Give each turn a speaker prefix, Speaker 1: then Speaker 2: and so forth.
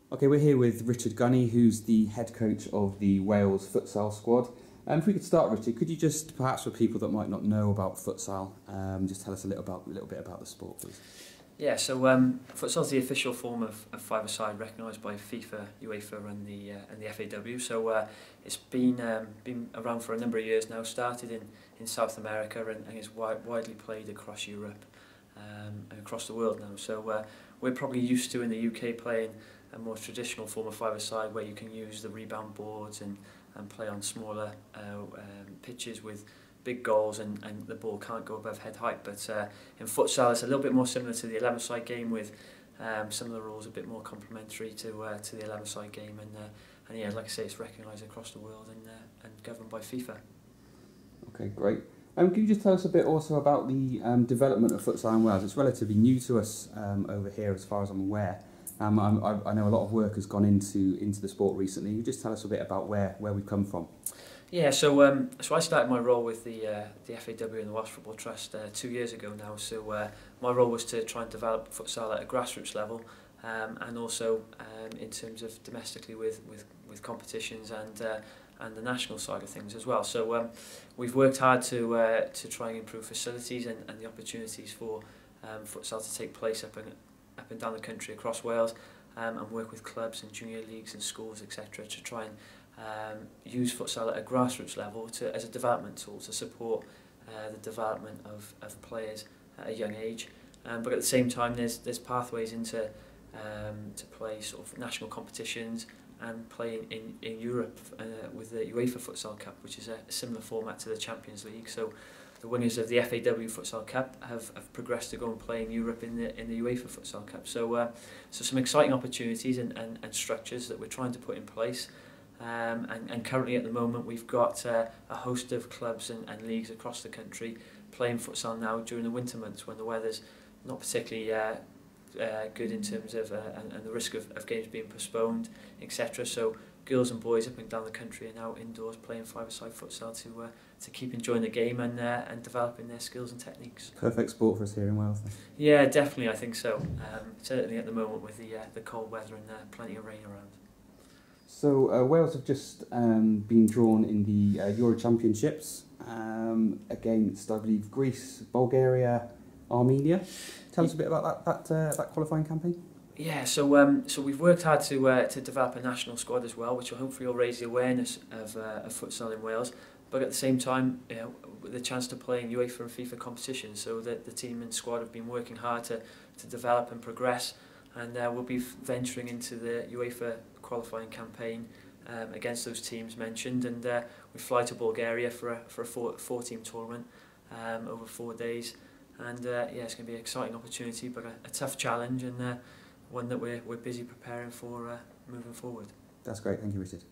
Speaker 1: Okay, we're here with Richard Gunny, who's the head coach of the Wales futsal squad. If we could start, Richard, could you just, perhaps for people that might not know about futsal, just tell us a little bit about the sport, please?
Speaker 2: Yeah, so futsal is the official form of five-a-side recognised by FIFA, UEFA, and the FAW. So it's been around for a number of years now. Started in South America and is widely played across Europe and across the world now. So we're probably used to in the UK playing a more traditional form of five-a-side where you can use the rebound boards and play on smaller pitches with big goals and the ball can't go above head height. But in futsal it's a little bit more similar to the 11-side game with some of the rules a bit more complementary to the 11-side game, and yeah, like I say, it's recognised across the world and governed by FIFA.
Speaker 1: Okay, great. Can you just tell us a bit also about the development of futsal in Wales? It's relatively new to us over here as far as I'm aware. I know a lot of work has gone into the sport recently. You just tell us a bit about where we've come from.
Speaker 2: Yeah, so I started my role with the FAW and the Welsh Football Trust 2 years ago now. So my role was to try and develop futsal at a grassroots level, and also in terms of domestically with competitions and the national side of things as well. So we've worked hard to try and improve facilities and the opportunities for futsal to take place up and down the country across Wales, and work with clubs and junior leagues and schools, etc., to try and use futsal at a grassroots level as a development tool to support the development of players at a young age. But at the same time, there's pathways into to play sort of national competitions and play in Europe with the UEFA Futsal Cup, which is a similar format to the Champions League. So the winners of the FAW Futsal Cup have progressed to go and play in Europe in the UEFA Futsal Cup. So some exciting opportunities and structures that we're trying to put in place. And currently at the moment we've got a host of clubs and leagues across the country playing futsal now during the winter months when the weather's not particularly good in terms of and the risk of games being postponed, etc. So girls and boys up and down the country are now indoors playing five-a-side futsal to keep enjoying the game and developing their skills and techniques.
Speaker 1: Perfect sport for us here in Wales.
Speaker 2: Yeah, definitely, I think so. Certainly at the moment with the cold weather and plenty of rain around.
Speaker 1: So Wales have just been drawn in the Euro Championships against, I believe, Greece, Bulgaria, Armenia. Tell us a bit about that qualifying campaign.
Speaker 2: Yeah, so we've worked hard to develop a national squad as well, which will hopefully raise the awareness of futsal in Wales. But at the same time, with the chance to play in UEFA and FIFA competitions, so that the team and squad have been working hard to develop and progress, and we'll be venturing into the UEFA qualifying campaign against those teams mentioned, and we fly to Bulgaria for a four-team tournament over 4 days, and yeah, it's going to be an exciting opportunity, but a tough challenge, and one that we're busy preparing for moving forward.
Speaker 1: That's great, thank you, Richard.